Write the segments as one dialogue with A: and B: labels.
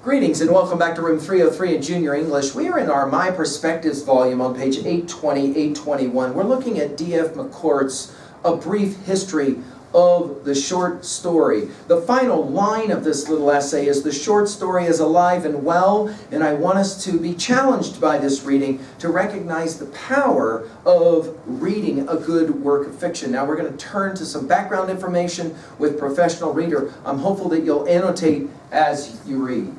A: Greetings and welcome back to room 303 in Junior English. We are in our My Perspectives volume on page 820, 821. We're looking at D.F. McCourt's A Brief History of the Short Story. The final line of this little essay is, the short story is alive and well, and I want us to be challenged by this reading to recognize the power of reading a good work of fiction. Now we're going to turn to some background information with Professional Reader. I'm hopeful that you'll annotate as you read.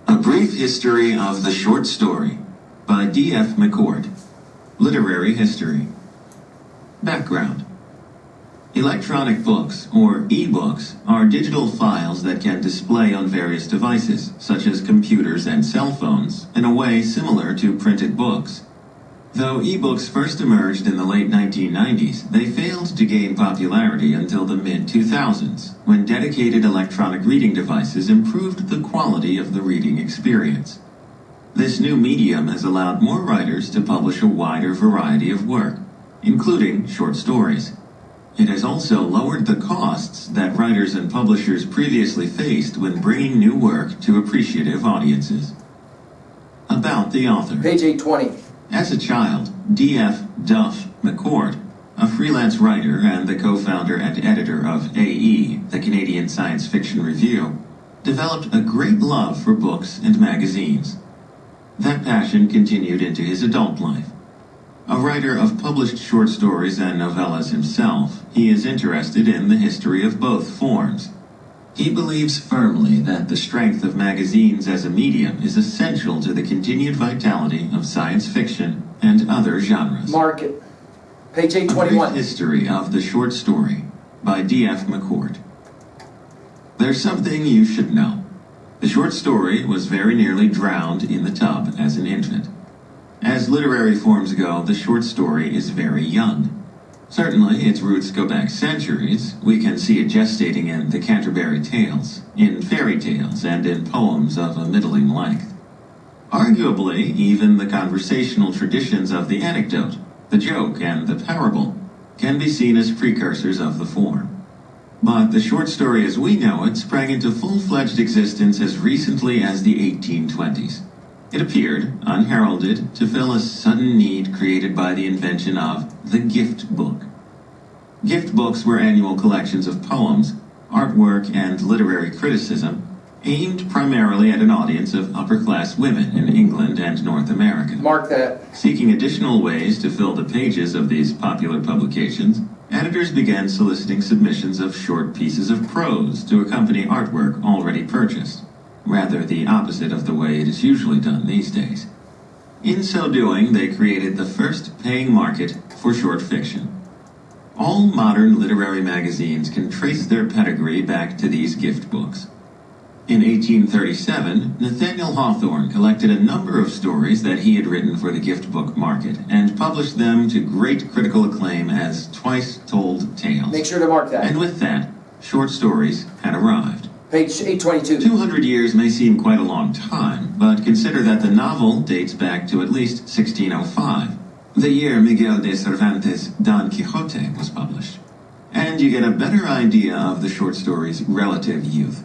B: A Brief History of the Short Story by D.F. McCourt. Literary History. Background. Electronic books, or e-books, are digital files that can display on various devices, such as computers and cell phones, in a way similar to printed books. Though e-books first emerged in the late 1990s, they failed to gain popularity until the mid-2000s, when dedicated electronic reading devices improved the quality of the reading experience. This new medium has allowed more writers to publish a wider variety of work, including short stories. It has also lowered the costs that writers and publishers previously faced when bringing new work to appreciative audiences. About the author.
A: Page 820.
B: As a child, D.F. Duff McCourt, a freelance writer and the co-founder and editor of AE, the Canadian Science Fiction Review, developed a great love for books and magazines. That passion continued into his adult life. A writer of published short stories and novellas himself, he is interested in the history of both forms. He believes firmly that the strength of magazines as a medium is essential to the continued vitality of science fiction and other genres.
A: Mark it. Page
B: A
A: 821.
B: Brief History of the Short Story by D.F. McCourt. There's something you should know. The short story was very nearly drowned in the tub as an infant. As literary forms go, the short story is very young. Certainly, its roots go back centuries. We can see it gestating in the Canterbury Tales, in fairy tales, and in poems of a middling length. Arguably, even the conversational traditions of the anecdote, the joke, and the parable can be seen as precursors of the form. But the short story as we know it sprang into full-fledged existence as recently as the 1820s. It appeared, unheralded, to fill a sudden need created by the invention of the gift book. Gift books were annual collections of poems, artwork, and literary criticism, aimed primarily at an audience of upper-class women in England and North America.
A: Mark that.
B: Seeking additional ways to fill the pages of these popular publications, editors began soliciting submissions of short pieces of prose to accompany artwork already purchased, rather the opposite of the way it is usually done these days. In so doing, they created the first paying market for short fiction. All modern literary magazines can trace their pedigree back to these gift books. In 1837, Nathaniel Hawthorne collected a number of stories that he had written for the gift book market and published them to great critical acclaim as twice-told tales.
A: Make sure to mark that.
B: And with that, short stories had arrived.
A: Page 822.
B: 200 years may seem quite a long time, but consider that the novel dates back to at least 1605, the year Miguel de Cervantes' Don Quixote was published. And you get a better idea of the short story's relative youth.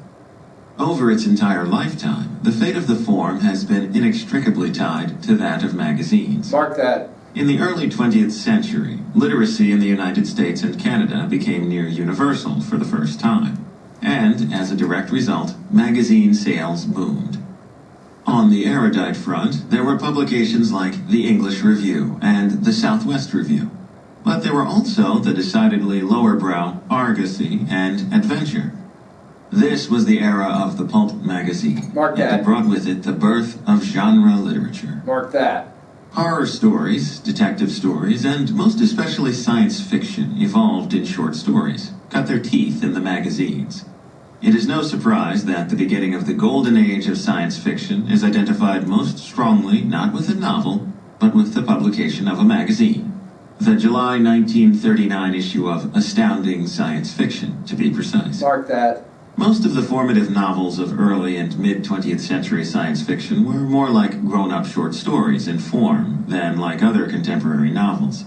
B: Over its entire lifetime, the fate of the form has been inextricably tied to that of magazines.
A: Mark that.
B: In the early 20th century, literacy in the United States and Canada became near universal for the first time. And, as a direct result, magazine sales boomed. On the erudite front, there were publications like the English Review and the Southwest Review. But there were also the decidedly lower-brow Argosy and Adventure. This was the era of the pulp magazine.
A: Mark that.
B: That brought with it the birth of genre literature.
A: Mark that.
B: Horror stories, detective stories, and most especially science fiction evolved in short stories, cut their teeth in the magazines. It is no surprise that the beginning of the golden age of science fiction is identified most strongly not with a novel, but with the publication of a magazine. The July 1939 issue of Astounding Science Fiction, to be precise.
A: Mark that.
B: Most of the formative novels of early and mid-20th century science fiction were more like grown-up short stories in form than like other contemporary novels.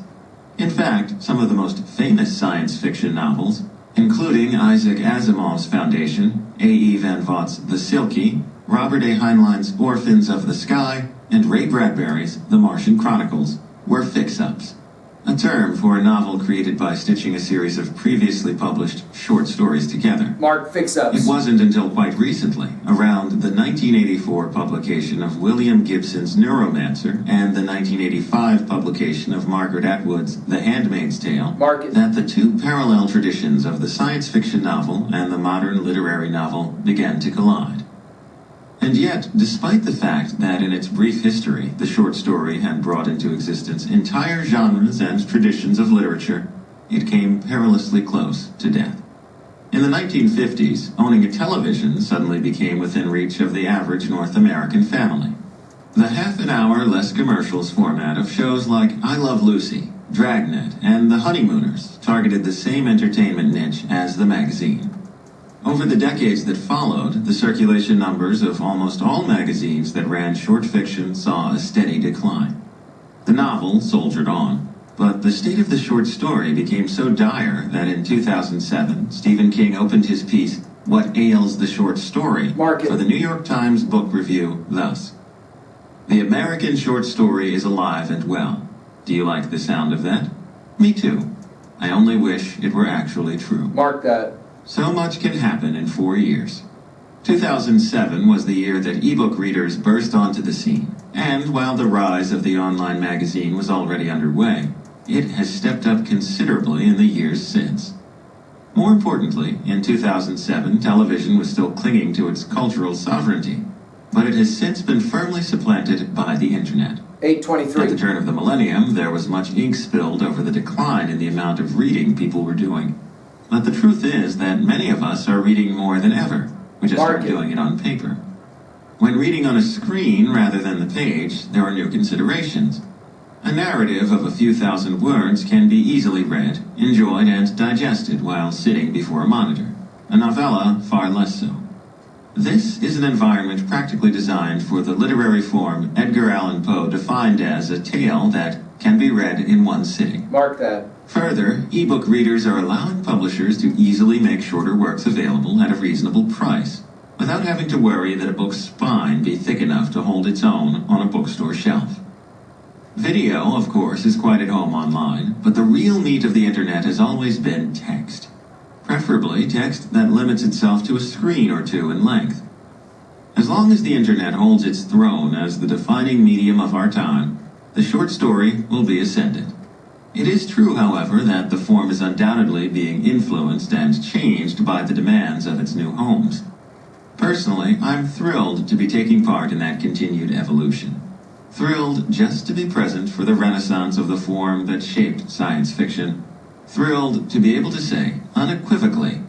B: In fact, some of the most famous science fiction novels including Isaac Asimov's Foundation, A.E. Van Vogt's The Silky, Robert A. Heinlein's Orphans of the Sky, and Ray Bradbury's The Martian Chronicles, were fix-ups, a term for a novel created by stitching a series of previously published short stories together.
A: Mark, fix-ups.
B: It wasn't until quite recently, around the 1984 publication of William Gibson's Neuromancer and the 1985 publication of Margaret Atwood's The Handmaid's Tale, that the two parallel traditions of the science fiction novel and the modern literary novel began to collide. And yet, despite the fact that in its brief history the short story had brought into existence entire genres and traditions of literature, it came perilously close to death. In the 1950s, owning a television suddenly became within reach of the average North American family. The half-an-hour less commercials format of shows like I Love Lucy, Dragnet, and The Honeymooners targeted the same entertainment niche as the magazine. Over the decades that followed, the circulation numbers of almost all magazines that ran short fiction saw a steady decline. The novel soldiered on, but the state of the short story became so dire that in 2007, Stephen King opened his piece, What Ails the Short Story, for the New York Times Book Review thus: "The American short story is alive and well. Do you like the sound of that? Me too. I only wish it were actually true."
A: Mark that.
B: So much can happen in 4 years. 2007 was the year that ebook readers burst onto the scene, and while the rise of the online magazine was already underway, it has stepped up considerably in the years since. More importantly, in 2007, television was still clinging to its cultural sovereignty, but it has since been firmly supplanted by the internet.
A: 8:23.
B: At the turn of the millennium, there was much ink spilled over the decline in the amount of reading people were doing. But the truth is that many of us are reading more than ever. We just aren't doing it on paper. When reading on a screen rather than the page, there are new considerations. A narrative of a few thousand words can be easily read, enjoyed, and digested while sitting before a monitor. A novella, far less so. This is an environment practically designed for the literary form Edgar Allan Poe defined as a tale that can be read in one sitting.
A: Mark that.
B: Further, ebook readers are allowing publishers to easily make shorter works available at a reasonable price, without having to worry that a book's spine be thick enough to hold its own on a bookstore shelf. Video, of course, is quite at home online, but the real meat of the internet has always been text. Preferably text that limits itself to a screen or two in length. As long as the internet holds its throne as the defining medium of our time, the short story will be ascendant. It is true, however, that the form is undoubtedly being influenced and changed by the demands of its new homes. Personally, I'm thrilled to be taking part in that continued evolution. Thrilled just to be present for the renaissance of the form that shaped science fiction. Thrilled to be able to say, unequivocally,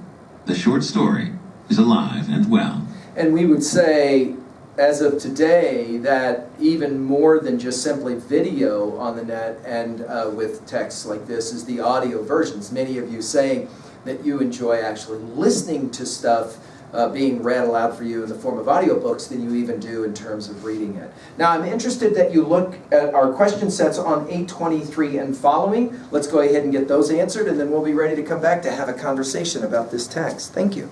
B: the short story is alive and well.
A: And we would say, as of today, that even more than just simply video on the net and with text like this is the audio versions. Many of you saying that you enjoy actually listening to stuff being read aloud for you in the form of audiobooks than you even do in terms of reading it. Now, I'm interested that you look at our question sets on 823 and following. Let's go ahead and get those answered, and then we'll be ready to come back to have a conversation about this text. Thank you.